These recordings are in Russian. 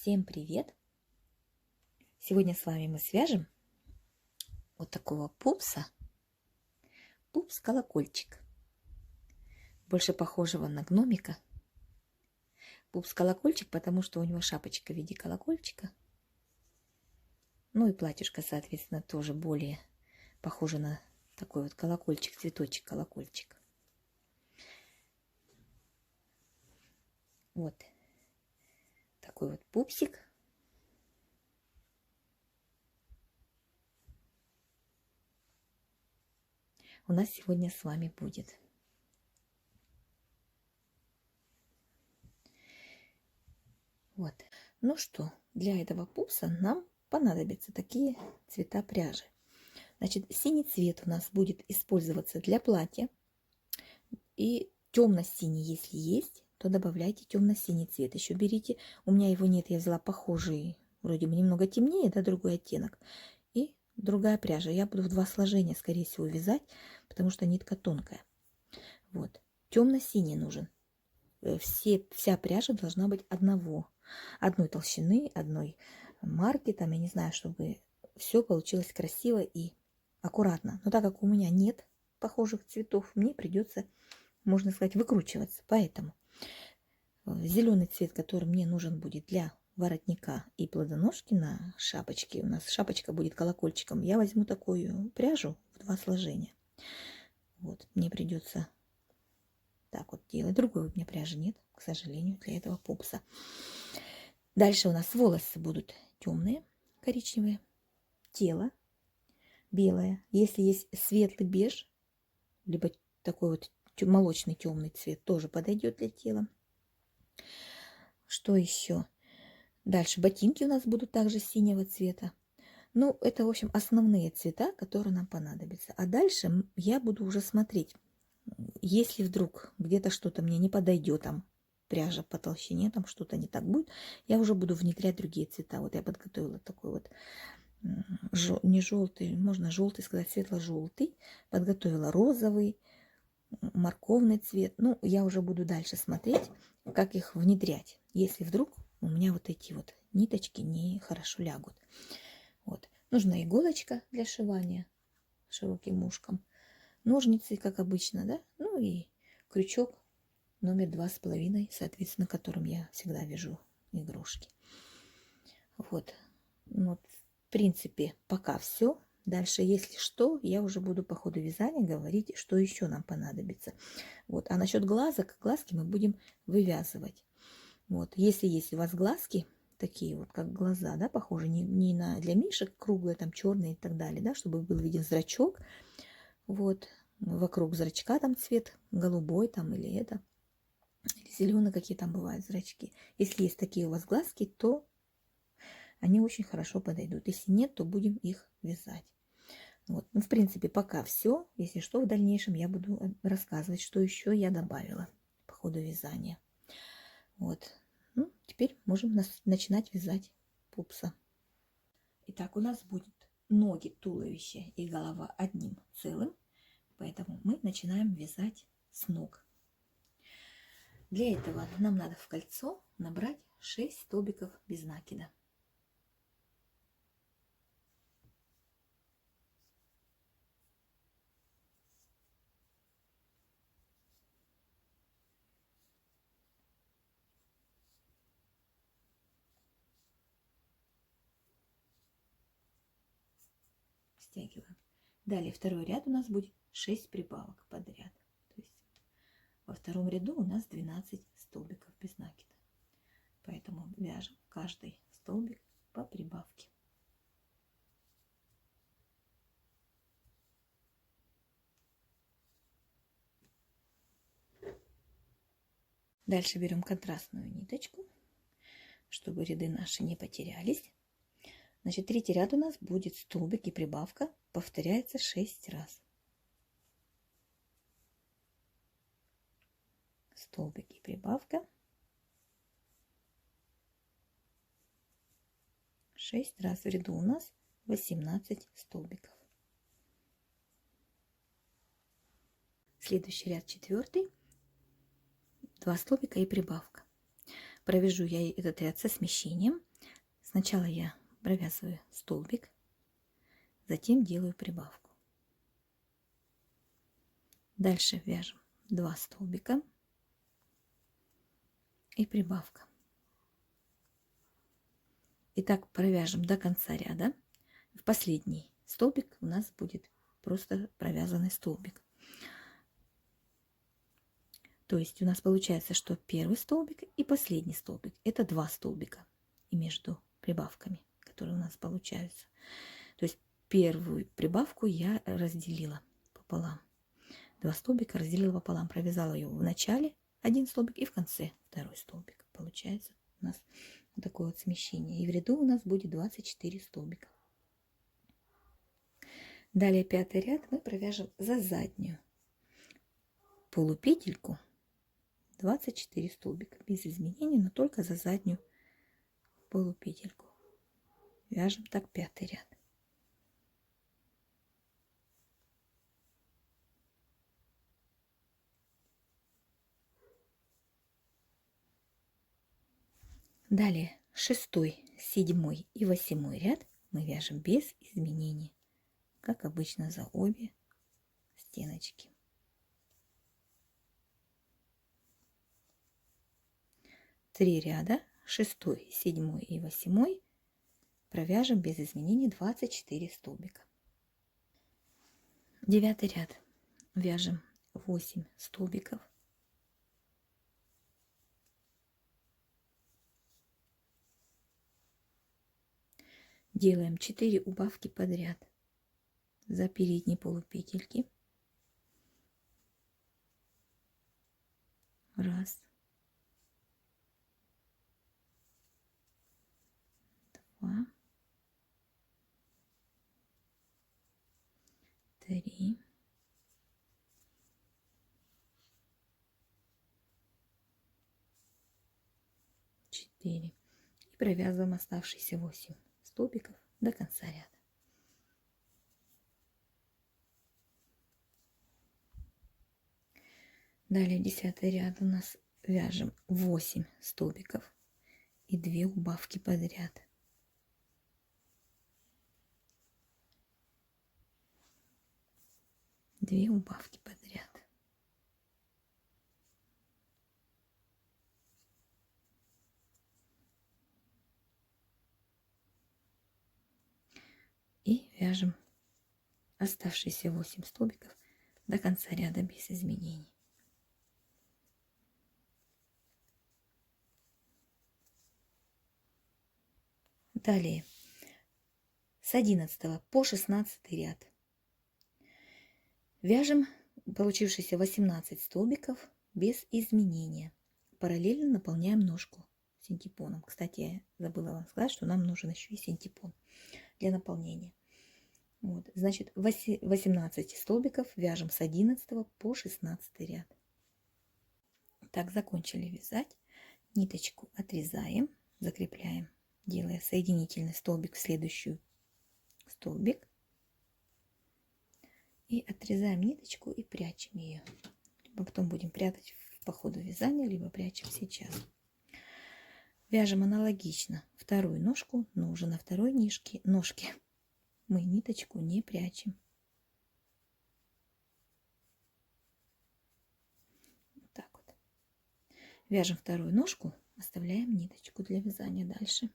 Всем привет! Сегодня с вами мы свяжем вот такого пупса. Пупс-колокольчик. Больше похожего на гномика. Пупс-колокольчик, потому что у него шапочка в виде колокольчика. Ну и платьюшко, соответственно, тоже более похоже на такой вот колокольчик, цветочек, колокольчик. Вот такой вот пупсик. У нас сегодня с вами будет. Вот. Ну что, для этого пупса нам понадобятся такие цвета пряжи. Значит, синий цвет у нас будет использоваться для платья. И темно-синий, если есть, то добавляйте темно-синий цвет. Еще берите, у меня его нет, я взяла похожий, вроде бы немного темнее, да, другой оттенок. И другая пряжа. Я буду в 2 сложения, скорее всего, вязать, потому что нитка тонкая. Вот. Темно-синий нужен. Вся пряжа должна быть одной толщины, одной марки, там, я не знаю, чтобы все получилось красиво и аккуратно. Но так как у меня нет похожих цветов, мне придется, можно сказать, выкручиваться. Поэтому зеленый цвет, который мне нужен будет для воротника и плодоножки на шапочке, у нас шапочка будет колокольчиком, я возьму такую пряжу в 2 сложения. Вот, мне придется так вот делать. Другой у меня пряжи нет, к сожалению, для этого пупса. Дальше у нас волосы будут темные, коричневые, тело белое. Если есть светлый беж, либо такой вот молочный темный цвет, тоже подойдет для тела. Что еще? Дальше ботинки у нас будут также синего цвета. Ну, это, в общем, основные цвета, которые нам понадобятся. А дальше я буду уже смотреть, если вдруг где-то что-то мне не подойдет, там пряжа по толщине, там что-то не так будет, я уже буду внедрять другие цвета. Вот я подготовила такой вот не желтый, можно желтый сказать, светло-желтый. Подготовила розовый, морковный цвет. Ну, я уже буду дальше смотреть, как их внедрять, если вдруг у меня вот эти вот ниточки не хорошо лягут. Вот. Нужна иголочка для сшивания широким ушком, ножницы, как обычно, да, ну и крючок номер 2,5, соответственно, которым я всегда вяжу игрушки. Вот. Вот, в принципе, пока все. Дальше, если что, я уже буду по ходу вязания говорить, что еще нам понадобится. Вот. А насчет глазок, глазки мы будем вывязывать. Вот. Если есть у вас глазки, такие вот, как глаза, да, похожи не на для мишек, круглые, там, черные и так далее, да, чтобы был виден зрачок. Вот. Вокруг зрачка там цвет голубой там или это, или зеленый, какие там бывают зрачки. Если есть такие у вас глазки, то они очень хорошо подойдут. Если нет, то будем их вязать. Вот. Ну, в принципе, пока все. Если что, в дальнейшем я буду рассказывать, что еще я добавила по ходу вязания. Вот. Ну, теперь можем начинать вязать пупса. Итак, у нас будет ноги, туловище и голова одним целым. Поэтому мы начинаем вязать с ног. Для этого нам надо в кольцо набрать 6 столбиков без накида. Стягиваем. Далее второй ряд у нас будет 6 прибавок подряд. То есть во втором ряду у нас 12 столбиков без накида. Поэтому вяжем каждый столбик по прибавке. Дальше берем контрастную ниточку, чтобы ряды наши не потерялись. Значит, третий ряд у нас будет столбик и прибавка, повторяется 6 раз. Столбик и прибавка. 6 раз. В ряду у нас 18 столбиков. Следующий ряд, 4. 2 столбика и прибавка. Провяжу я этот ряд со смещением. Сначала я провязываю столбик, затем делаю прибавку. Дальше вяжем 2 столбика и прибавка. И так провяжем до конца ряда. В последний столбик у нас будет просто провязанный столбик. То есть у нас получается, что первый столбик и последний столбик – это 2 столбика. И между прибавками, которые у нас получаются. То есть первую прибавку я разделила пополам. 2 столбика разделила пополам. Провязала ее в начале один столбик и в конце второй столбик. Получается у нас вот такое вот смещение. И в ряду у нас будет 24 столбика. Далее 5-й ряд мы провяжем за заднюю полупетельку 24 столбика без изменений, но только за заднюю полупетельку. Вяжем так 5-й ряд. Далее 6-й, 7-й и 8-й ряд мы вяжем без изменений, как обычно, за обе стеночки. Три ряда, 6-й, 7-й и 8-й, провяжем без изменений 24 столбика. 9-й ряд вяжем 8 столбиков. Делаем 4 убавки подряд за передние полупетельки. Раз, два, три, четыре. И провязываем оставшиеся 8 столбиков до конца ряда. Далее 10-й ряд у нас вяжем 8 столбиков и 2 убавки подряд. Две убавки подряд. И вяжем оставшиеся 8 столбиков до конца ряда без изменений. Далее с 11 по 16 ряд вяжем получившиеся 18 столбиков без изменения. Параллельно наполняем ножку синтепоном. Кстати, я забыла вам сказать, что нам нужен еще и синтепон для наполнения. Вот, значит, 18 столбиков вяжем с 11 по 16 ряд. Так, закончили вязать. Ниточку отрезаем, закрепляем, делая соединительный столбик в следующий столбик. И отрезаем ниточку и прячем ее. Потом будем прятать по ходу вязания, либо прячем сейчас. Вяжем аналогично вторую ножку, но уже на второй ножке мы ниточку не прячем. Вот так вот. Вяжем вторую ножку, оставляем ниточку для вязания дальше.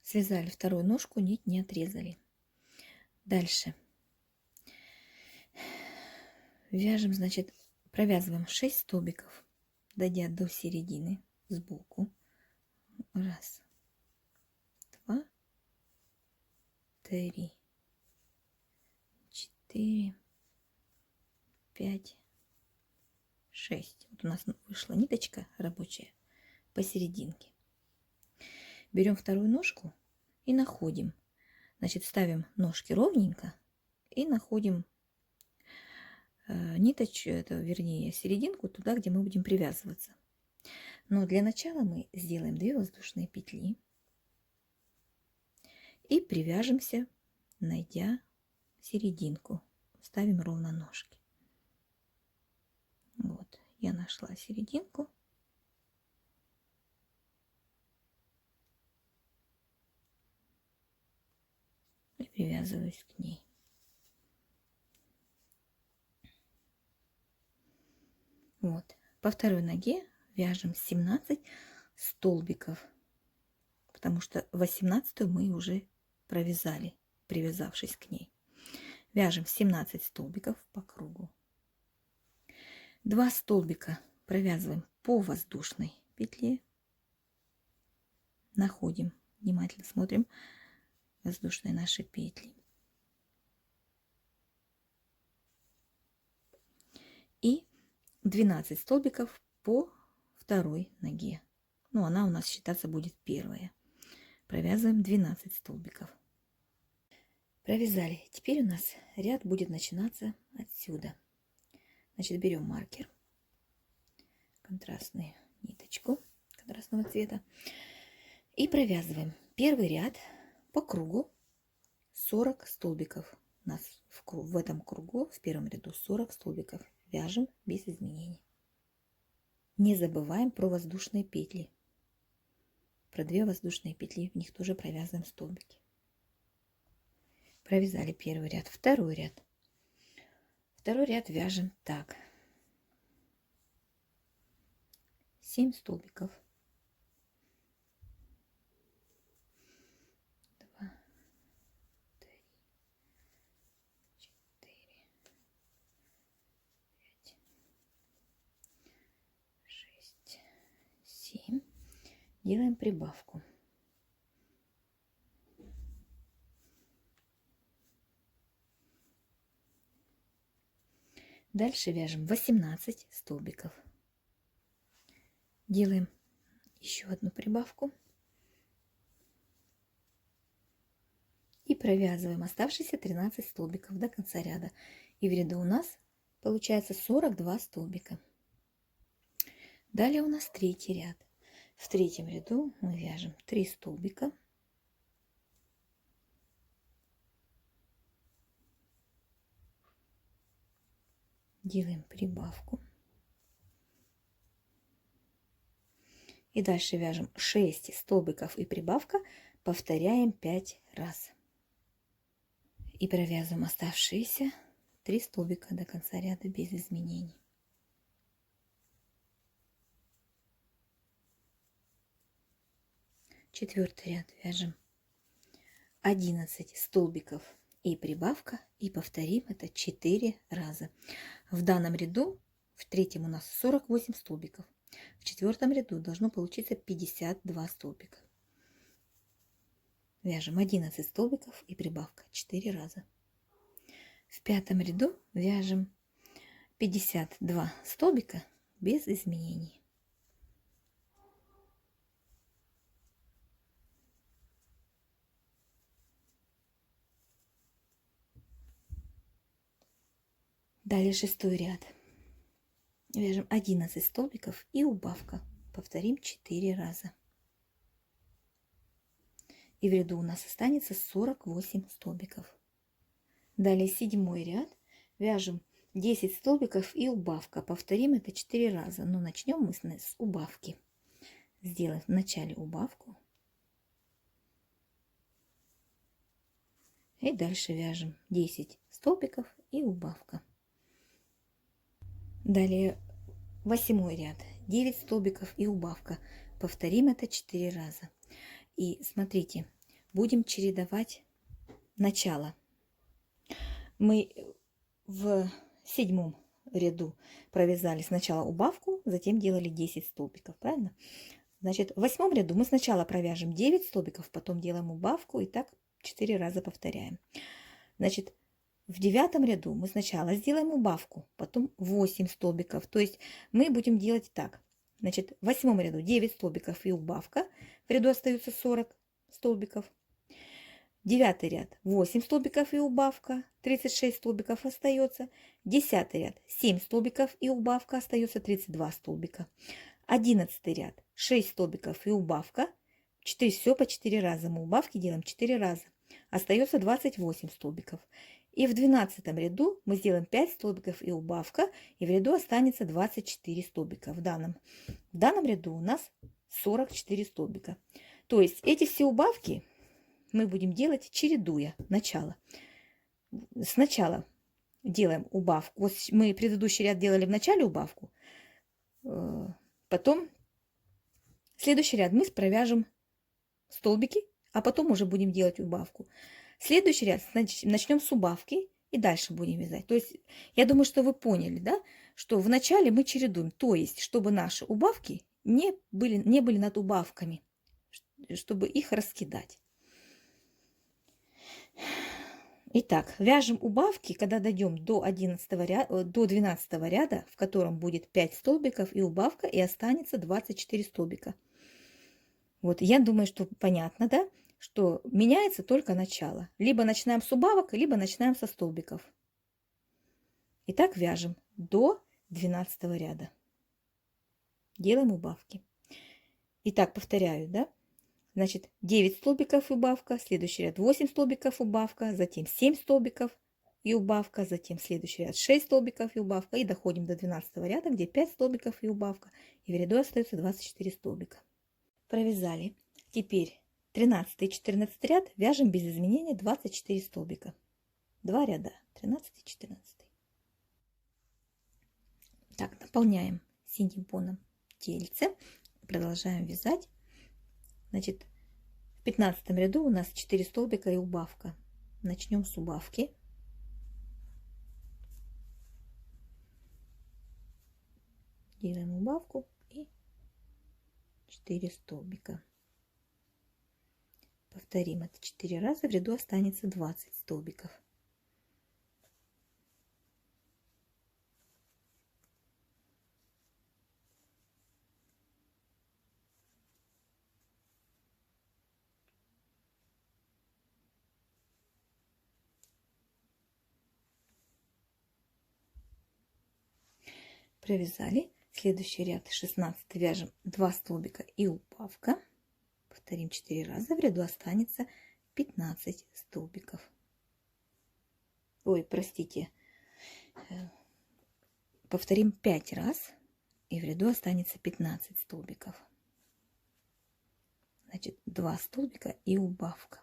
Связали вторую ножку, нить не отрезали. Дальше вяжем, значит, провязываем 6 столбиков, дойдя до середины сбоку. Раз, два, три, 4, 5, 6. Вот у нас вышла ниточка рабочая посерединке. Берем вторую ножку и находим. Значит, ставим ножки ровненько и находим ниточку, вернее, серединку туда, где мы будем привязываться. Но для начала мы сделаем 2 воздушные петли и привяжемся, найдя серединку. Ставим ровно ножки. Вот, я нашла серединку. привязываюсь к ней. Вот. По второй ноге вяжем 17 столбиков, потому что 18 мы уже провязали, привязавшись к ней. Вяжем 17 столбиков по кругу. 2 столбика провязываем по воздушной петле. Находим, внимательно смотрим воздушные наши петли. И 12 столбиков по второй ноге. Ну, она у нас считаться будет первая. Провязываем 12 столбиков. Провязали. Теперь у нас ряд будет начинаться отсюда. Значит, берем маркер, контрастную ниточку контрастного цвета и провязываем первый ряд по кругу 40 столбиков. У нас в этом кругу в первом ряду 40 столбиков. Вяжем без изменений. Не забываем про воздушные петли. Про 2 воздушные петли, в них тоже провязываем столбики. Провязали первый ряд, второй ряд. Второй ряд вяжем так. 7 столбиков. 2, 3, 4, 5, 6, 7. Делаем прибавку. Дальше вяжем 18 столбиков. Делаем еще одну прибавку. И провязываем оставшиеся 13 столбиков до конца ряда. И в ряду у нас получается 42 столбика. Далее у нас третий ряд. В третьем ряду мы вяжем 3 столбика. Делаем прибавку. И дальше вяжем 6 столбиков и прибавка. Повторяем 5 раз. И провязываем оставшиеся 3 столбика до конца ряда без изменений. Четвертый ряд вяжем 11 столбиков и прибавка, и повторим это 4 раза. В данном ряду, в третьем у нас 48 столбиков, в четвертом ряду должно получиться 52 столбика. Вяжем 11 столбиков и прибавка 4 раза. В пятом ряду вяжем 52 столбика без изменений. Далее шестой ряд. Вяжем 11 столбиков и убавка. Повторим 4 раза. И в ряду у нас останется 48 столбиков. Далее седьмой ряд. Вяжем 10 столбиков и убавка. Повторим это 4 раза. Но начнем мы с убавки. Сделаем в начале убавку. И дальше вяжем 10 столбиков и убавка. Далее восьмой ряд. 9 столбиков и убавка. Повторим это 4 раза. И смотрите, будем чередовать начало. Мы в седьмом ряду провязали сначала убавку, затем делали 10 столбиков, правильно? Значит, в восьмом ряду мы сначала провяжем 9 столбиков, потом делаем убавку и так 4 раза повторяем. Значит, в девятом ряду мы сначала сделаем убавку, потом 8 столбиков. То есть мы будем делать так. Значит, в восьмом ряду 9 столбиков и убавка. В ряду остаются 40 столбиков. Девятый ряд 8 столбиков и убавка. 36 столбиков остается. Десятый ряд 7 столбиков и убавка. Остается 32 столбика. 11 ряд 6 столбиков и убавка. 4, все по 4 раза. Мы убавки делаем 4 раза. Остается 28 столбиков. И в 12 ряду мы сделаем 5 столбиков и убавка, и в ряду останется 24 столбика. В данном ряду у нас 44 столбика. То есть эти все убавки мы будем делать, чередуя начало. Сначала делаем убавку. Вот мы предыдущий ряд делали в начале убавку, потом следующий ряд мы провяжем столбики, а потом уже будем делать убавку. Следующий ряд начнем с убавки и дальше будем вязать. То есть я думаю, что вы поняли, да, что в начале мы чередуем, то есть чтобы наши убавки не были над убавками, чтобы их раскидать. Итак, вяжем убавки, когда дойдем до 12 ряда, в котором будет 5 столбиков и убавка, и останется 24 столбика. Вот, я думаю, что понятно, да, что меняется только начало. Либо начинаем с убавок, либо начинаем со столбиков. Итак, вяжем до 12 ряда. Делаем убавки. Итак, повторяю, да. Значит, 9 столбиков и убавка, следующий ряд 8 столбиков убавка, затем 7 столбиков и убавка, затем следующий ряд 6 столбиков и убавка, и доходим до 12 ряда, где 5 столбиков и убавка, и в ряду остается 24 столбика. Провязали. Теперь 13 и 14 ряд вяжем без изменения 24 столбика. 2 ряда, 13 и 14. Так, наполняем синим фоном тельце, продолжаем вязать. Значит, в 15 ряду у нас 4 столбика и убавка. Начнем с убавки. Делаем убавку и 4 столбика. Повторим это 4 раза, в ряду останется 20 столбиков. Провязали. Следующий ряд 16 вяжем 2 столбика и убавка. Повторим 4 раза, в ряду останется 15 столбиков. Ой, простите. Повторим 5 раз, и в ряду останется 15 столбиков. Значит, 2 столбика и убавка.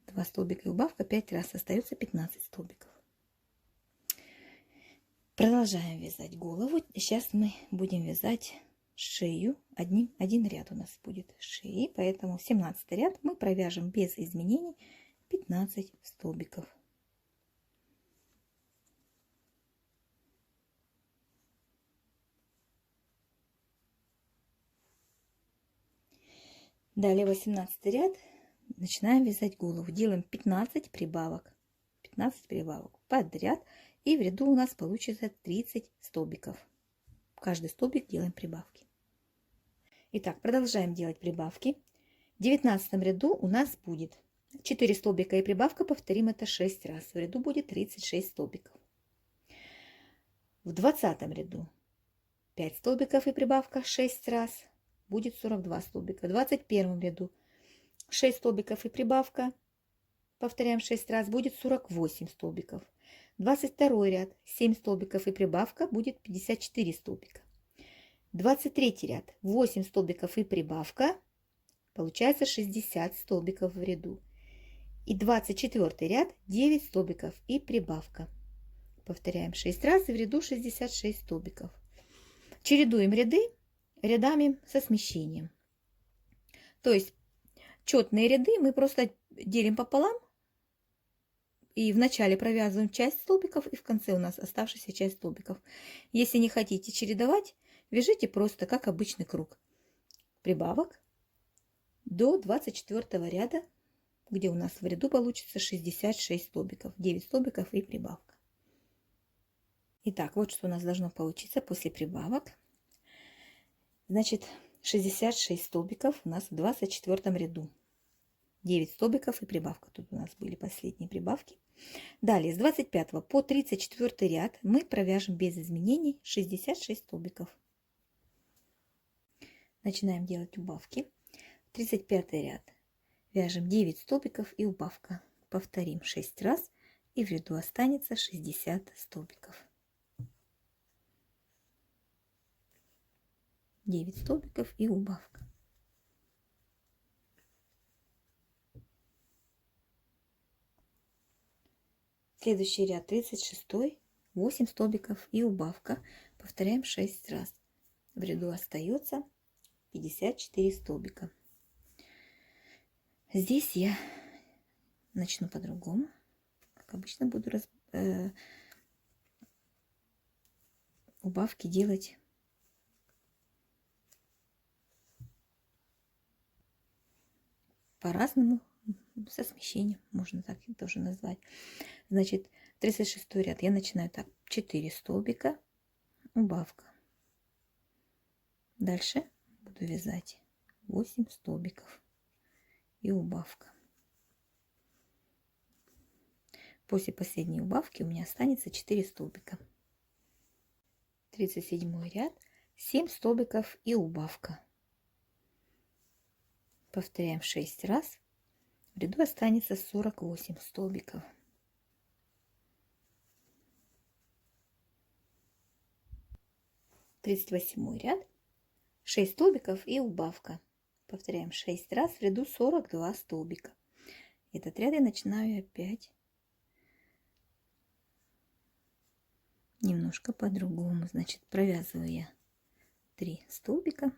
2 столбика и убавка, 5 раз, остается 15 столбиков. Продолжаем вязать голову. Сейчас мы будем вязать шею. Один ряд у нас будет шеи, поэтому в 17 ряд мы провяжем без изменений 15 столбиков. Далее 18 ряд. Начинаем вязать голову. Делаем 15 прибавок. 15 прибавок подряд. И в ряду у нас получится 30 столбиков. В каждый столбик делаем прибавки. Итак, продолжаем делать прибавки. В 19 ряду у нас будет 4 столбика и прибавка. Повторим это 6 раз. В ряду будет 36 столбиков. В 20 ряду 5 столбиков и прибавка 6 раз. Будет 42 столбика. В 21 ряду 6 столбиков и прибавка, повторяем 6 раз, будет 48 столбиков. 22 ряд 7 столбиков и прибавка, будет 54 столбика. 23 ряд 8 столбиков и прибавка, получается 60 столбиков в ряду. И 24 ряд 9 столбиков и прибавка. Повторяем 6 раз, и в ряду 66 столбиков. Чередуем ряды рядами со смещением. То есть четные ряды мы просто делим пополам и в начале провязываем часть столбиков, и в конце у нас оставшаяся часть столбиков. Если не хотите чередовать, вяжите просто как обычный круг прибавок до 24 ряда, где у нас в ряду получится 66 столбиков, 9 столбиков и прибавка. Итак, вот что у нас должно получиться после прибавок. Значит, 66 столбиков у нас в 24 ряду. 9 столбиков и прибавка. Тут у нас были последние прибавки. Далее, с 25 по 34 ряд мы провяжем без изменений 66 столбиков. Начинаем делать убавки. 35 ряд. Вяжем 9 столбиков и убавка. Повторим 6 раз, и в ряду останется 60 столбиков. 9 столбиков и убавка. Следующий ряд 36, 8 столбиков и убавка. Повторяем 6 раз. В ряду остается 54 столбика. Здесь я начну по-другому. Как обычно буду убавки делать по-разному, со смещением, можно так тоже назвать. Значит, 36 ряд я начинаю так: 4 столбика, убавка. Дальше буду вязать 8 столбиков и убавка. После последней убавки у меня останется 4 столбика. 37 ряд, 7 столбиков и убавка. Повторяем 6 раз. В ряду останется 48 столбиков. 38 ряд, 6 столбиков и убавка. Повторяем 6 раз. В ряду 42 столбика. Этот ряд я начинаю опять немножко по-другому. Значит, провязываю я 3 столбика,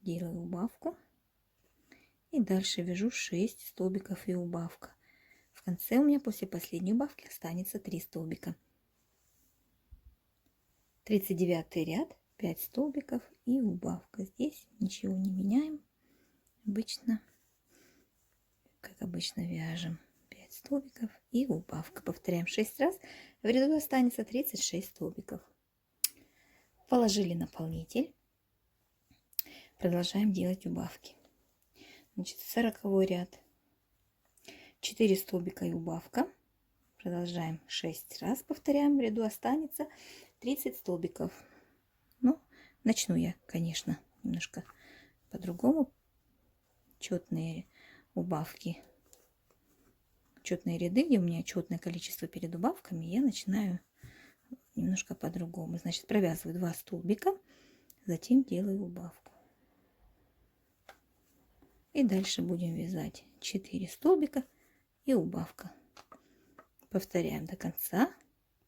делаю убавку и дальше вяжу 6 столбиков и убавка. В конце у меня после последней убавки останется 3 столбика. 39 ряд, 5 столбиков и убавка. Здесь ничего не меняем. Обычно, как обычно, вяжем 5 столбиков и убавка. Повторяем 6 раз. В ряду останется 36 столбиков. Положили наполнитель. Продолжаем делать убавки. Значит, 40 ряд, 4 столбика и убавка. Продолжаем 6 раз. Повторяем. В ряду останется 30 столбиков. Ну, начну я, конечно, немножко по-другому. Четные убавки, четные ряды, где у меня четное количество перед убавками, я начинаю немножко по-другому. Значит, провязываю 2 столбика, затем делаю убавку. И дальше будем вязать 4 столбика и убавка. Повторяем до конца.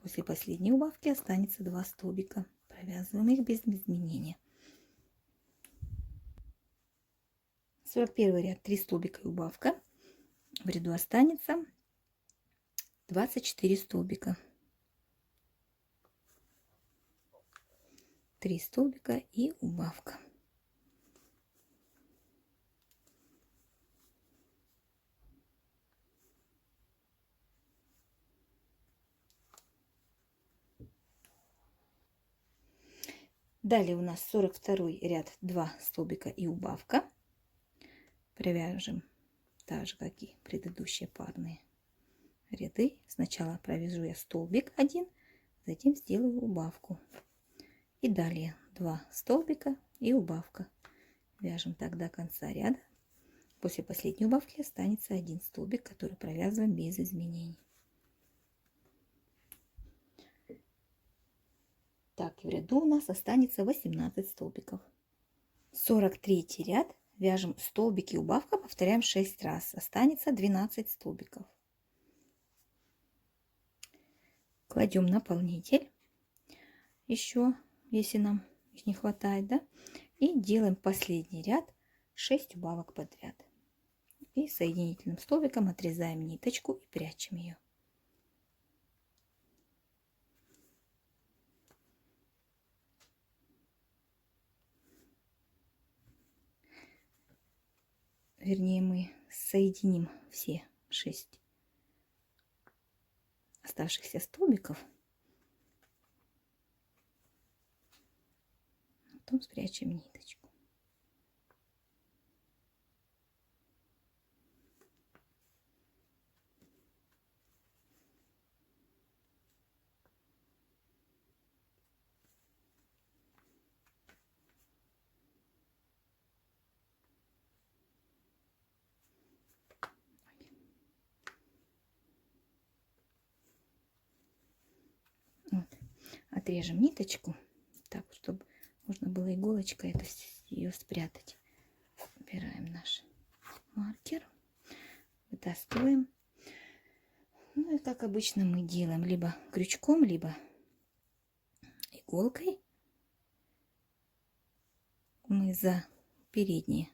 После последней убавки останется 2 столбика. Провязываем их без изменения. 41 ряд, 3 столбика и убавка. В ряду останется 24 столбика. 3 столбика и убавка. Далее у нас 42 ряд, 2 столбика и убавка. Провяжем так же, как и предыдущие парные ряды. Сначала провяжу я столбик 1, затем сделаю убавку. И далее 2 столбика и убавка. Вяжем так до конца ряда. После последней убавки останется 1 столбик, который провязываем без изменений. Так, в ряду у нас останется 18 столбиков. 43 ряд. Вяжем столбики и убавка, повторяем 6 раз. Останется 12 столбиков. Кладем наполнитель. Еще, если нам их не хватает, да. И делаем последний ряд 6 убавок подряд. И соединительным столбиком отрезаем ниточку и прячем ее. Вернее, мы соединим все 6 оставшихся столбиков. Потом спрячем ниточку. отрежем ниточку, так, чтобы можно было иголочкой ее спрятать. Убираем наш маркер, вытаскиваем. Ну и как обычно мы делаем либо крючком, либо иголкой. Мы за передние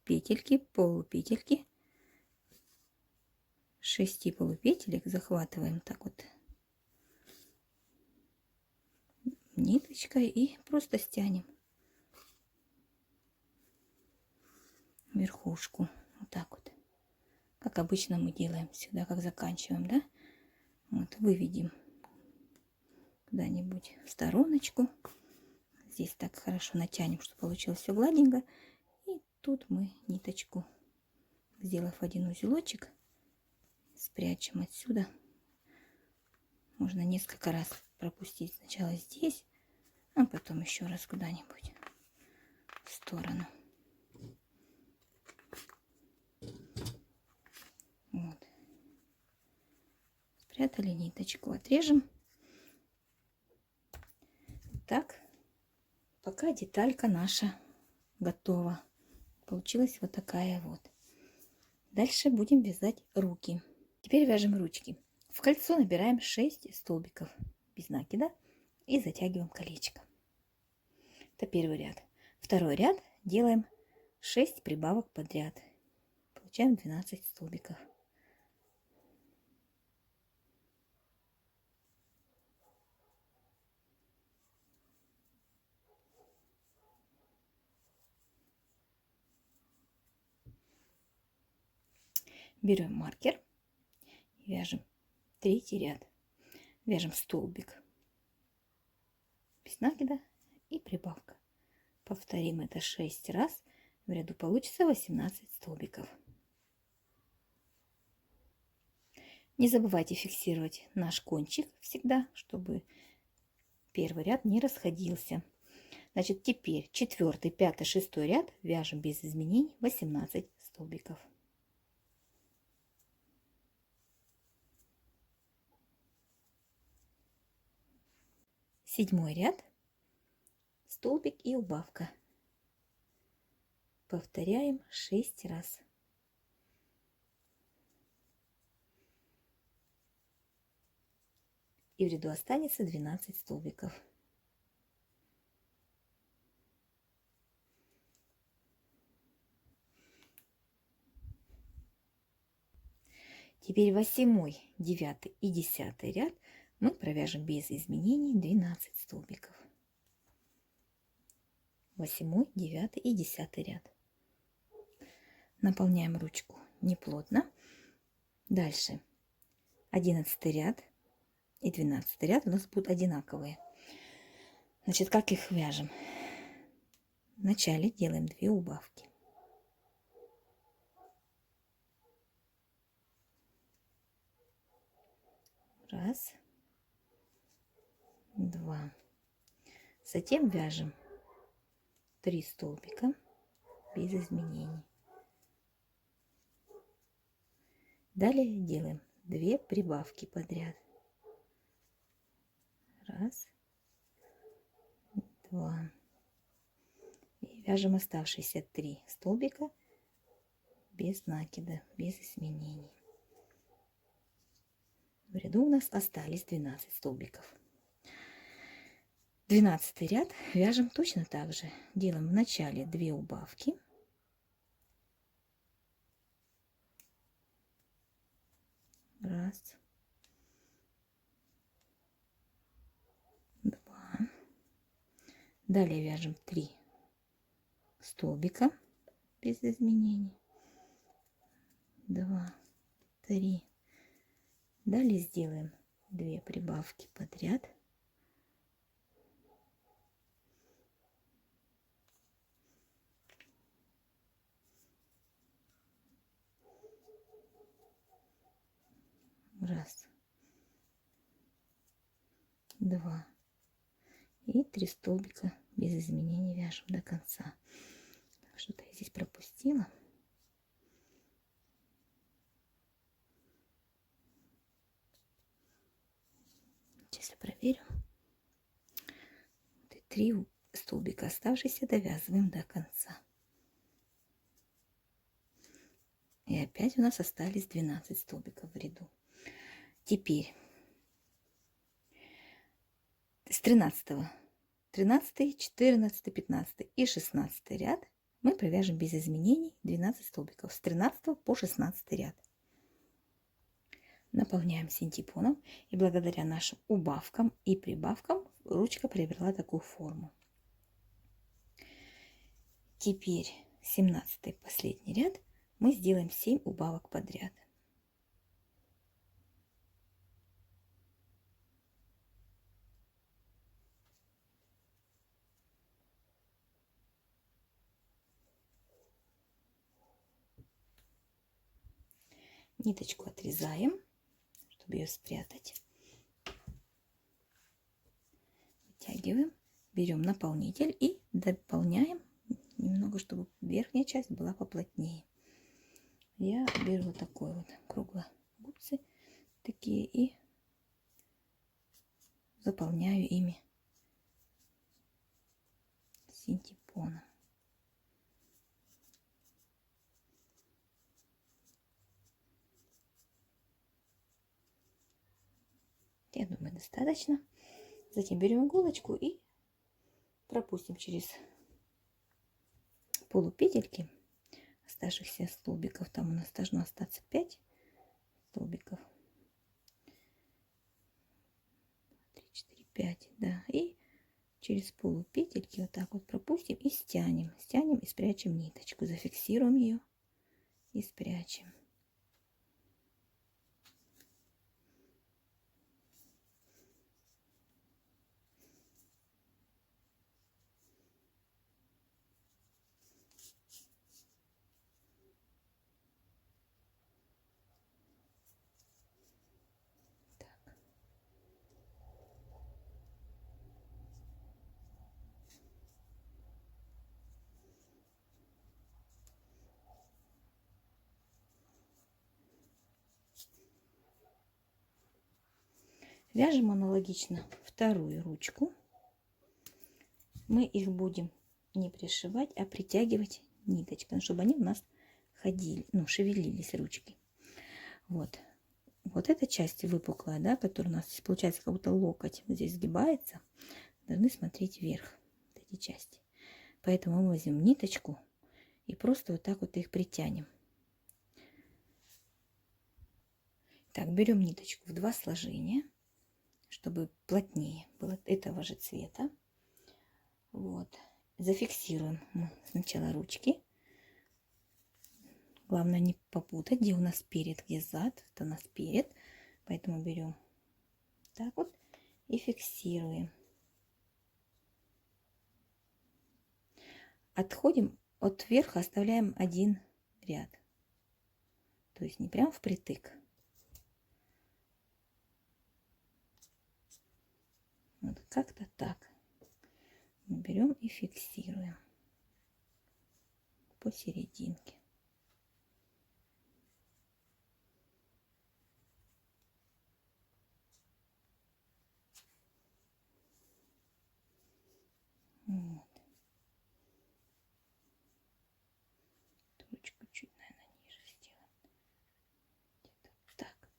петельки, полупетельки, 6 полупетелек захватываем так вот ниточкой и просто стянем верхушку. Вот так вот. Как обычно мы делаем всегда, как заканчиваем, да? Вот выведем куда-нибудь в стороночку. Здесь так хорошо натянем, чтобы получилось все гладенько. И тут мы ниточку, сделав один узелочек, спрячем отсюда. Можно несколько раз пропустить сначала здесь, а потом еще раз куда-нибудь в сторону. Вот. Спрятали ниточку, отрежем. Так, пока деталька наша готова. Получилась вот такая вот. Дальше будем вязать руки. Теперь вяжем ручки. В кольцо набираем 6 столбиков без накида и затягиваем колечко. Это первый ряд. Второй ряд делаем 6 прибавок подряд. Получаем 12 столбиков. Берем маркер, вяжем третий ряд. Вяжем столбик без накида и прибавка. Повторим это 6 раз. В ряду получится 18 столбиков. Не забывайте фиксировать наш кончик всегда, чтобы первый ряд не расходился. Значит, теперь 4, 5, 6 ряд вяжем без изменений 18 столбиков. Седьмой ряд, столбик и убавка. Повторяем 6 раз. И в ряду останется 12 столбиков. Теперь 8, 9 и 10 ряд мы провяжем без изменений 12 столбиков. 8, 9 и 10 ряд. Наполняем ручку неплотно. Дальше 11 ряд и 12 ряд у нас будут одинаковые. Значит, как их вяжем? Вначале делаем 2 убавки. Раз, 2. Затем вяжем 3 столбика без изменений. Далее делаем 2 прибавки подряд. Раз, 2. И вяжем оставшиеся 3 столбика без накида, без изменений. В ряду у нас остались 12 столбиков. 12 ряд вяжем точно так же. Делаем в начале 2 убавки. Раз, 2. Далее вяжем 3 столбика без изменений. 2, 3. Далее сделаем 2 прибавки подряд. Раз, 2 и 3 столбика без изменений вяжем до конца. Что-то я здесь пропустила. Сейчас я проверю. 3 столбика оставшиеся довязываем до конца. И опять у нас остались 12 столбиков в ряду. Теперь с 13, 14, 15 и 16 ряд мы провяжем без изменений 12 столбиков с 13 по 16 ряд. Наполняем синтепоном, и благодаря нашим убавкам и прибавкам ручка приобрела такую форму. Теперь 17 последний ряд мы сделаем 7 убавок подряд. Ниточку отрезаем, чтобы ее спрятать. Вытягиваем, берем наполнитель и дополняем немного, чтобы верхняя часть была поплотнее. Я беру вот такой вот круглогубцы такие и заполняю ими синтепоном. Я думаю, достаточно. Затем берем иголочку и пропустим через полупетельки оставшихся столбиков. Там у нас должно остаться 5 столбиков. 3, 4, 5, да. И через полупетельки вот так вот пропустим и стянем. Стянем и спрячем ниточку. Зафиксируем ее и спрячем. Вяжем аналогично вторую ручку. Мы их будем не пришивать, а притягивать ниточками, чтобы они у нас ходили, ну, шевелились ручки. Вот. Вот эта часть выпуклая, да, которая у нас получается как будто локоть вот здесь сгибается, должны смотреть вверх, вот эти части. Поэтому мы возьмем ниточку и просто вот так вот их притянем. Так, берем ниточку в 2 сложения, чтобы плотнее было этого же цвета. Вот. Зафиксируем мы сначала ручки. Главное не попутать, где у нас перед, где зад. Это у нас перед. Поэтому берем так вот и фиксируем. Отходим от верха, оставляем 1 ряд. То есть не прям впритык. Вот как-то так. Мы берем и фиксируем посерединке. Вот. Ручку чуть, наверное, ниже сделаем. Где-то так.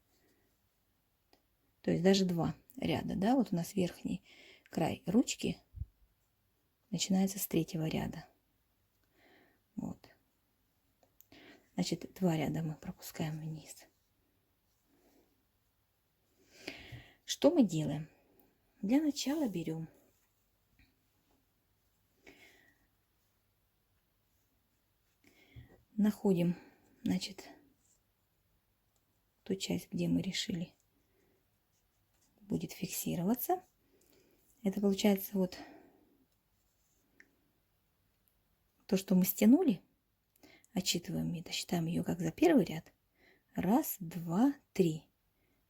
То есть даже 2 ряда, да, вот у нас верхний край ручки начинается с 3-го ряда. Вот. Значит, 2 ряда мы пропускаем вниз. Что мы делаем? Для начала берем находим, значит, ту часть, где мы решили будет фиксироваться. Это получается вот то, что мы стянули. Отсчитываем и досчитаем ее как за 1-й ряд. 1, 2, 3.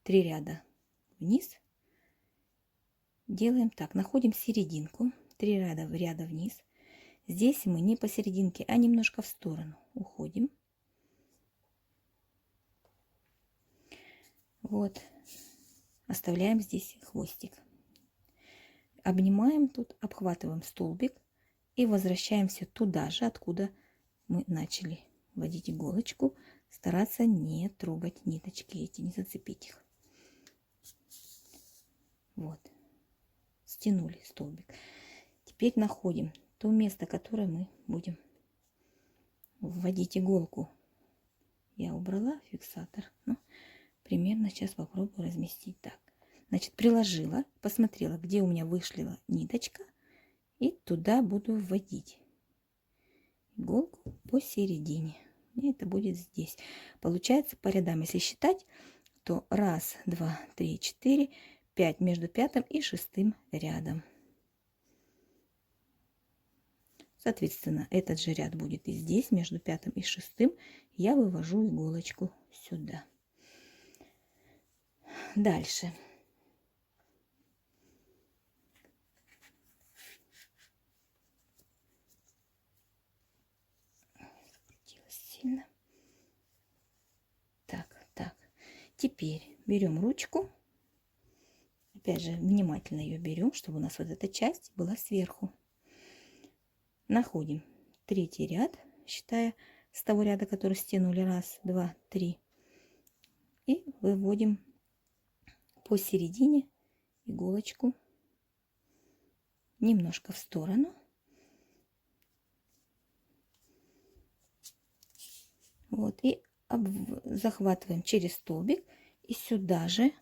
3 ряда вниз. Делаем так. Находим серединку. 3 ряда вниз. Здесь мы не посерединке, а немножко в сторону уходим. Вот. оставляем здесь хвостик. Обнимаем тут, обхватываем столбик и возвращаемся туда же, откуда мы начали вводить иголочку. Стараться не трогать ниточки эти, не зацепить их. Вот. Стянули столбик. Теперь находим то место, которое мы будем вводить иголку. Я убрала фиксатор. Ну, примерно сейчас попробую разместить так. Значит, приложила, посмотрела, где у меня вышла ниточка. И туда буду вводить иголку посередине. И это будет здесь. Получается по рядам, если считать, то 1, 2, 3, 4, 5 между 5 и 6 рядом. Соответственно, этот же ряд будет и здесь, между 5 и 6. Я вывожу иголочку сюда. Дальше. Закрутилась сильно. Так. Теперь берем ручку. Опять же, внимательно ее берем, чтобы у нас вот эта часть была сверху. Находим 3-й ряд, считая с того ряда, который стянули. 1, 2, 3. И выводим посередине иголочку немножко в сторону. Вот. И захватываем через столбик. И сюда же,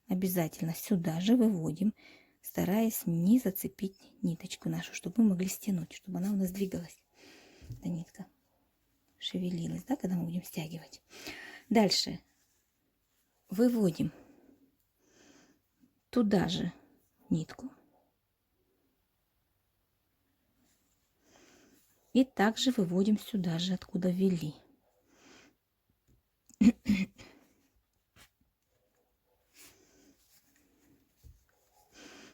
обязательно сюда же выводим, стараясь не зацепить ниточку нашу, чтобы мы могли стянуть, чтобы она у нас двигалась. Эта нитка шевелилась, да, когда мы будем стягивать. Дальше выводим туда же нитку. И также выводим сюда же, откуда ввели.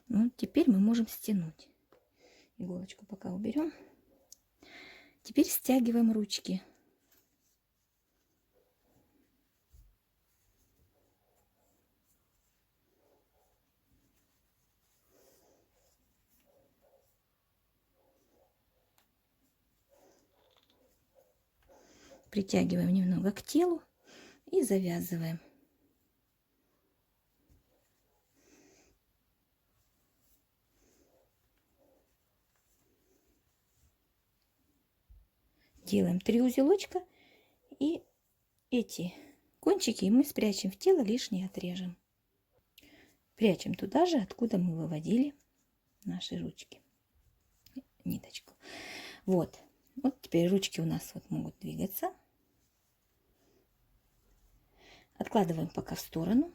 Ну, теперь мы можем стянуть. Иголочку пока уберем. Теперь стягиваем ручки. Притягиваем немного к телу и завязываем. Делаем 3 узелочка, и эти кончики мы спрячем в тело, лишние отрежем. Прячем туда же, откуда мы выводили наши ручки, ниточку. Вот теперь ручки у нас вот могут двигаться. Откладываем пока в сторону.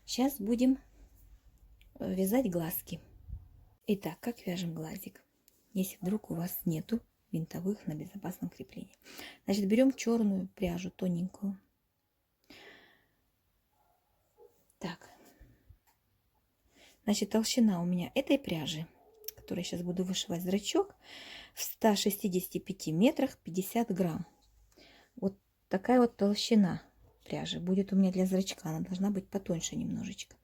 Сейчас будем вязать глазки. Итак, как вяжем глазик? Если вдруг у вас нету винтовых на безопасном креплении. Значит, берем черную пряжу, тоненькую. Так. Значит, толщина у меня этой пряжи, которой сейчас буду вышивать зрачок, в 165 метрах 50 грамм. Вот такая вот толщина пряжи будет у меня для зрачка. Она должна быть потоньше немножечко.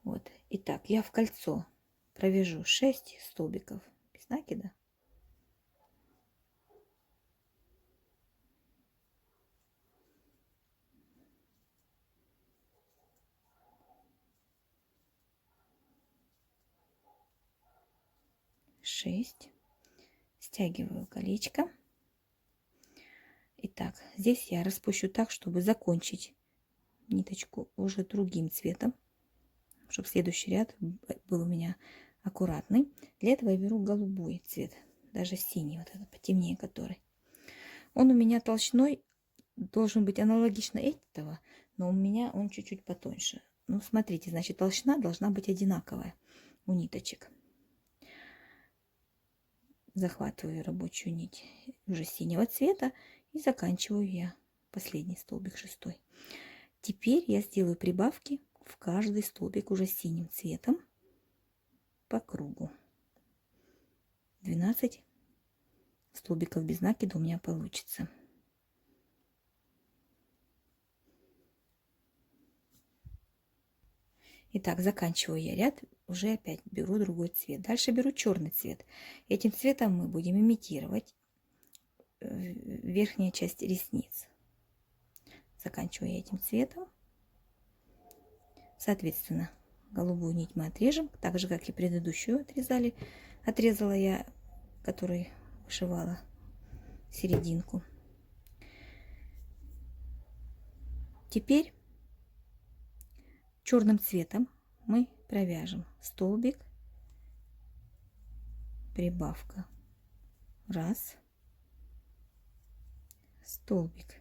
Вот. Итак, я в кольцо провяжу 6 столбиков без накида. Стягиваю колечко. Итак, здесь я распущу так, чтобы закончить ниточку уже другим цветом, чтобы следующий ряд был у меня аккуратный. Для этого я беру голубой цвет, даже синий, вот этот потемнее который. Он у меня толщиной должен быть аналогично этого, но у меня он чуть-чуть потоньше. Ну, смотрите, значит, толщина должна быть одинаковая у ниточек. Захватываю рабочую нить уже синего цвета и заканчиваю я последний столбик, 6-й. Теперь я сделаю прибавки в каждый столбик уже синим цветом по кругу. 12 столбиков без накида у меня получится. Итак, заканчиваю я ряд, уже опять беру другой цвет. Дальше беру черный цвет. Этим цветом мы будем имитировать верхняя часть ресниц. Заканчиваю я этим цветом. Соответственно, голубую нить мы отрежем, так же, как и предыдущую отрезали. Отрезала я, которой вышивала серединку. Теперь черным цветом мы провяжем столбик, прибавка, раз, столбик,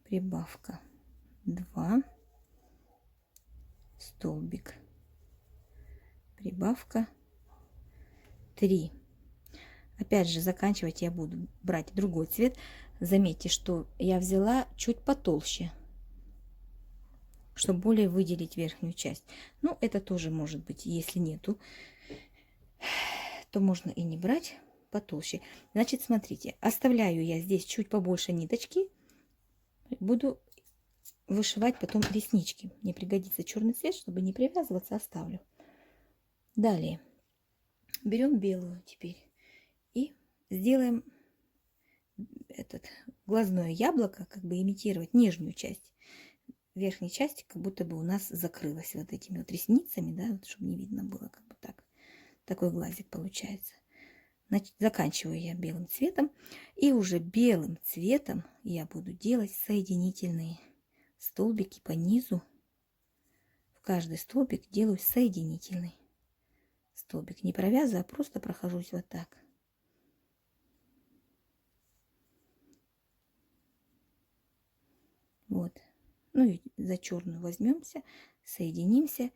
прибавка, 2, столбик, прибавка, 3. Опять же, заканчивать я буду брать другой цвет. Заметьте, что я взяла чуть потолще, чтобы более выделить верхнюю часть. Ну, это тоже может быть, если нету, то можно и не брать потолще. Значит, смотрите, оставляю я здесь чуть побольше ниточки. Буду вышивать потом реснички. Мне пригодится черный цвет, чтобы не привязываться, оставлю. Далее берем белую теперь и сделаем этот глазное яблоко, как бы имитировать нижнюю часть. Верхней части как будто бы у нас закрылась вот этими вот ресницами, да, вот, чтобы не видно было, как бы так. Такой глазик получается. Значит, заканчиваю я белым цветом. И уже белым цветом я буду делать соединительные столбики по низу. В каждый столбик делаю соединительный столбик. Не провязываю, а просто прохожусь вот так. Вот. Ну и за черную возьмемся, соединимся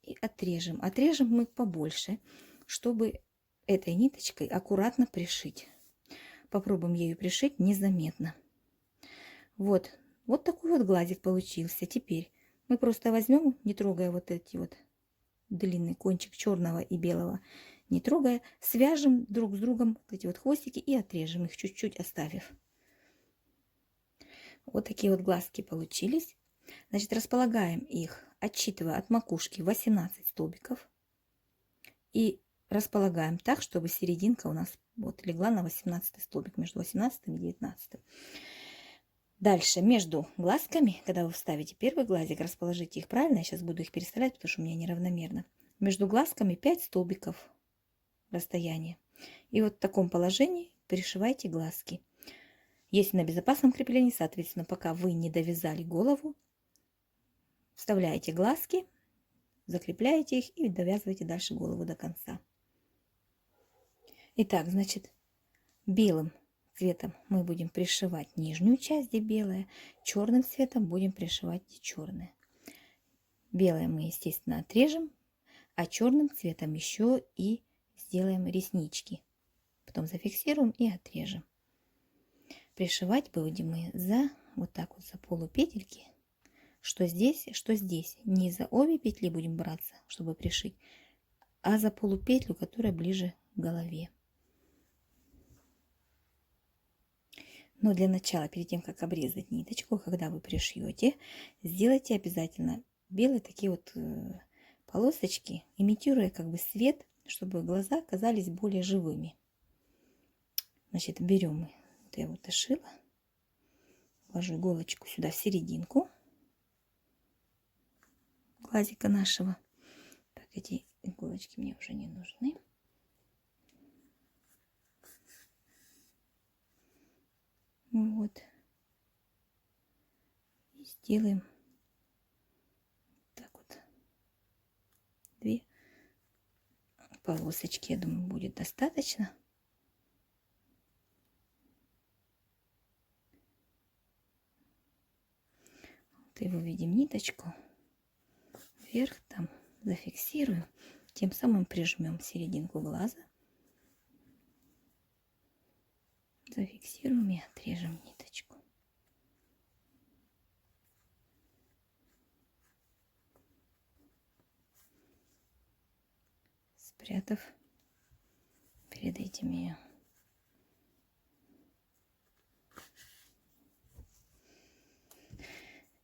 и отрежем. Отрежем мы побольше, чтобы этой ниточкой аккуратно пришить. Попробуем ею пришить незаметно. Вот. Вот такой вот глазик получился. Теперь мы просто возьмем, не трогая вот эти вот длинный кончик черного и белого, не трогая, свяжем друг с другом вот эти вот хвостики и отрежем их, чуть-чуть оставив. Вот такие вот глазки получились. Значит, располагаем их, отсчитывая от макушки 18 столбиков. И располагаем так, чтобы серединка у нас вот легла на 18 столбик, между 18 и 19. Дальше между глазками, когда вы вставите первый глазик, расположите их правильно. Я сейчас буду их переставлять, потому что у меня неравномерно. Между глазками 5 столбиков расстояния. И вот в таком положении пришивайте глазки. Если на безопасном креплении, соответственно, пока вы не довязали голову, вставляете глазки, закрепляете их и довязываете дальше голову до конца. Итак, значит, белым цветом мы будем пришивать нижнюю часть, где белая, черным цветом будем пришивать, где черная. Белое мы, естественно, отрежем, а черным цветом еще и сделаем реснички. Потом зафиксируем и отрежем. Пришивать будем мы за вот так вот за полупетельки, что здесь, что здесь. Не за обе петли будем браться, чтобы пришить, а за полупетлю, которая ближе к голове. Но для начала, перед тем, как обрезать ниточку, когда вы пришьете, сделайте обязательно белые такие вот полосочки, имитируя как бы свет, чтобы глаза казались более живыми. Значит, берем, вот я вот дошила, ложу иголочку сюда в серединку глазика нашего. Так, эти иголочки мне уже не нужны. Вот. И сделаем так вот 2 полосочки, я думаю, будет достаточно. Вот и выведем ниточку вверх, там зафиксируем, тем самым прижмем серединку глаза, зафиксируем и отрежем ниточку. Спрятав перед этим ее.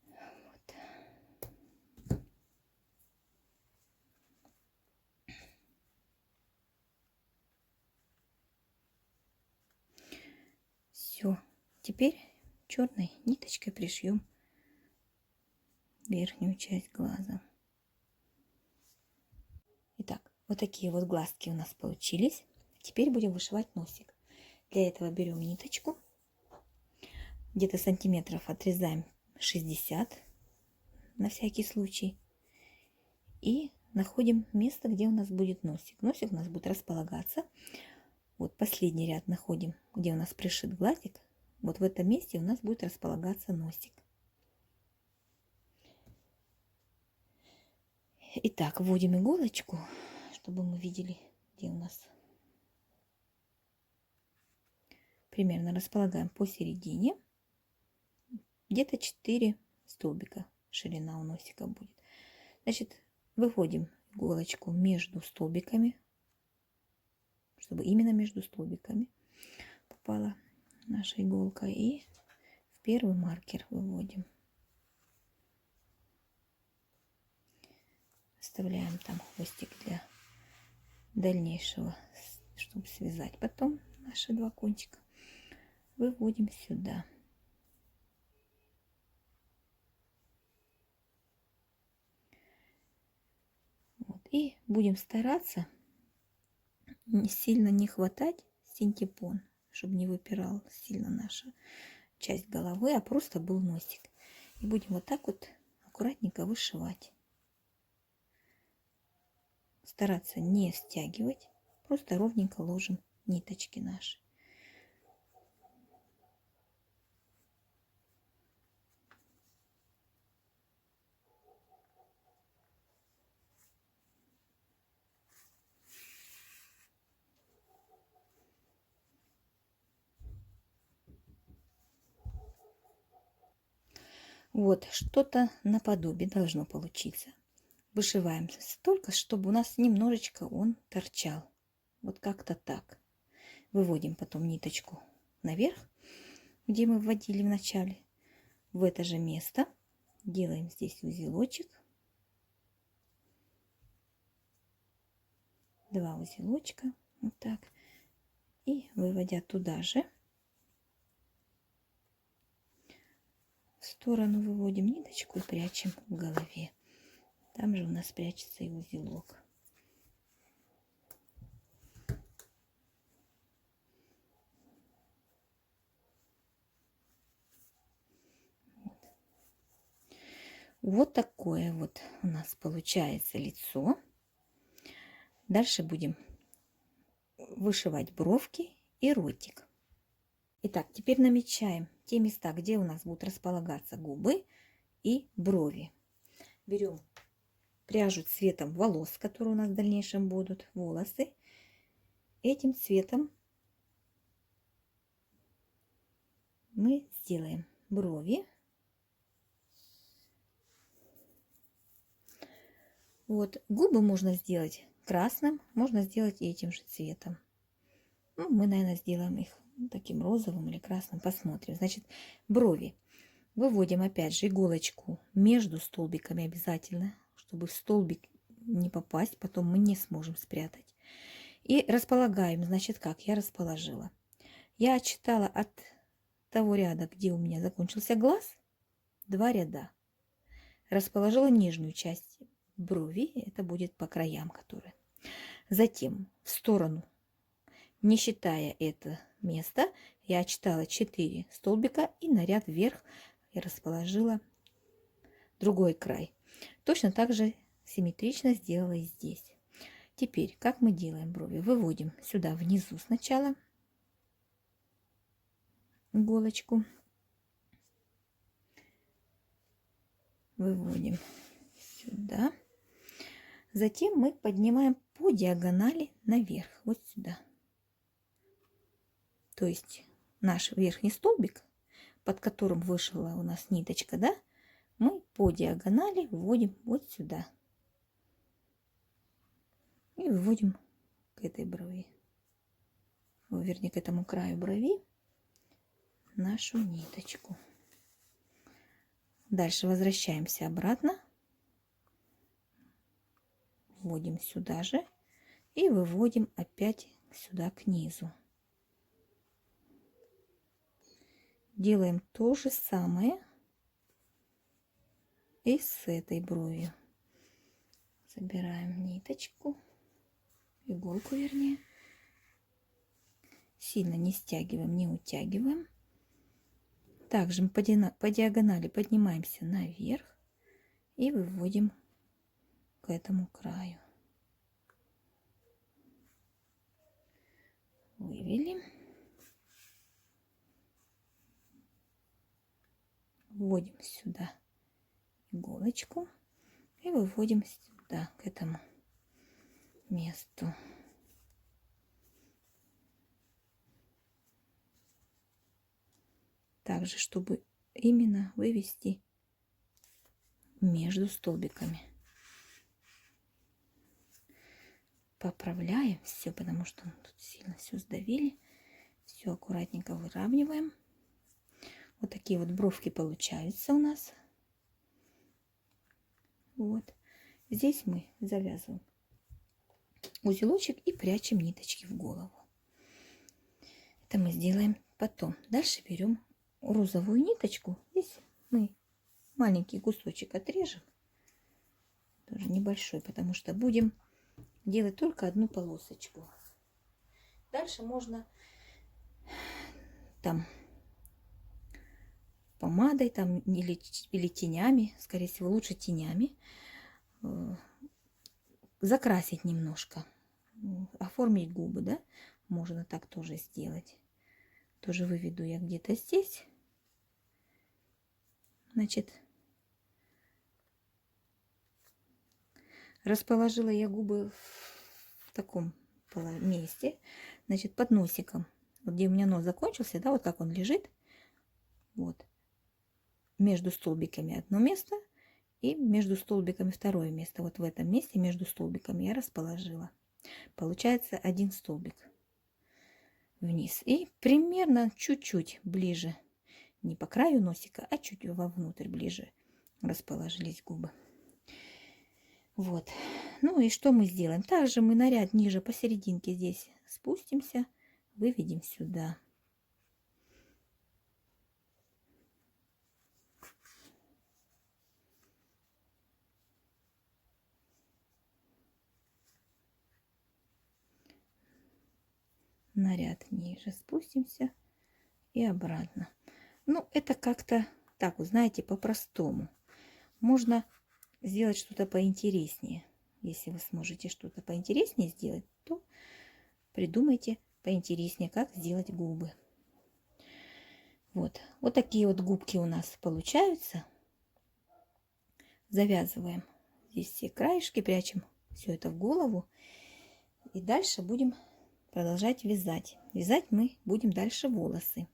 Вот. Теперь черной ниточкой пришьем верхнюю часть глаза. Итак, вот такие вот глазки у нас получились. Теперь будем вышивать носик. Для этого берем ниточку, где-то сантиметров отрезаем 60 на всякий случай. И находим место, где у нас будет носик. Носик у нас будет располагаться. Вот последний ряд находим, где у нас пришит глазик. Вот в этом месте у нас будет располагаться носик. Итак, вводим иголочку, чтобы мы видели, где у нас. Примерно располагаем посередине. Где-то 4 столбика ширина у носика будет. Значит, выводим иголочку между столбиками, чтобы именно между столбиками попала наша иголка. И в первый маркер выводим. Оставляем там хвостик для дальнейшего, чтобы связать потом наши два кончика. Выводим сюда. Вот. И будем стараться сильно не хватать синтепон, чтобы не выпирал сильно наша часть головы, а просто был носик. И будем вот так вот аккуратненько вышивать. Стараться не стягивать, просто ровненько ложим ниточки наши. Вот, что-то наподобие должно получиться. Вышиваем столько, чтобы у нас немножечко он торчал. Вот как-то так. Выводим потом ниточку наверх, где мы вводили в начале. В это же место делаем здесь узелочек. 2 узелочка. Вот так. И выводя туда же, в сторону выводим ниточку и прячем в голове. Там же у нас прячется и узелок. Вот такое вот у нас получается лицо. Дальше будем вышивать бровки и ротик. Итак, теперь намечаем те места, где у нас будут располагаться губы и брови. Берем пряжу цветом волос, которые у нас в дальнейшем будут волосы. Этим цветом мы сделаем брови. Вот, губы можно сделать красным, можно сделать этим же цветом. Ну, мы, наверное, сделаем их таким розовым или красным, посмотрим. Значит, брови. Выводим опять же иголочку между столбиками обязательно, чтобы в столбик не попасть, потом мы не сможем спрятать. И располагаем, значит, как я расположила. Я отсчитала от того ряда, где у меня закончился глаз, 2 ряда. Расположила нижнюю часть брови, это будет по краям, которые. Затем в сторону, не считая это место, я отсчитала 4 столбика и на ряд вверх я расположила другой край. Точно так же симметрично сделала и здесь. Теперь, как мы делаем брови? Выводим сюда внизу сначала иголочку. Выводим сюда. Затем мы поднимаем по диагонали наверх, вот сюда. То есть наш верхний столбик, под которым вышла у нас ниточка, да, мы по диагонали вводим вот сюда. И выводим к этой брови, вернее, к этому краю брови нашу ниточку. Дальше возвращаемся обратно. Вводим сюда же и выводим опять сюда к низу. Делаем то же самое и с этой бровью. Собираем ниточку, иголку вернее. Сильно не стягиваем, не утягиваем. Также мы по диагонали поднимаемся наверх и выводим к этому краю. Вывели. Вводим сюда иголочку и выводим сюда, к этому месту. Также, чтобы именно вывести между столбиками. Поправляем все, потому что тут сильно все сдавили. Все аккуратненько выравниваем. Вот такие вот бровки получаются у нас. Вот. Здесь мы завязываем узелочек и прячем ниточки в голову. Это мы сделаем потом. Дальше берем розовую ниточку. Здесь мы маленький кусочек отрежем. Тоже небольшой, потому что будем делать только одну полосочку. Дальше можно там помадой там или тенями, скорее всего лучше тенями, закрасить немножко, оформить губы, да, можно так тоже сделать. Тоже выведу я где-то здесь. Значит, расположила я губы в таком месте, значит, под носиком, вот где у меня нос закончился, да, вот как он лежит, вот, между столбиками одно место и между столбиками второе место. Вот в этом месте между столбиками я расположила. Получается один столбик вниз. И примерно чуть-чуть ближе, не по краю носика, а чуть вовнутрь ближе расположились губы. Вот. Ну и что мы сделаем? Также мы на ряд ниже посерединке здесь спустимся, выведем сюда. На ряд ниже спустимся и обратно. Ну, это как-то так, вот знаете, по-простому. Можно сделать что-то поинтереснее. Если вы сможете что-то поинтереснее сделать, то придумайте поинтереснее, как сделать губы. Вот, вот такие вот губки у нас получаются. Завязываем здесь все краешки, прячем все это в голову. И дальше будем продолжать вязать. Вязать мы будем дальше волосы.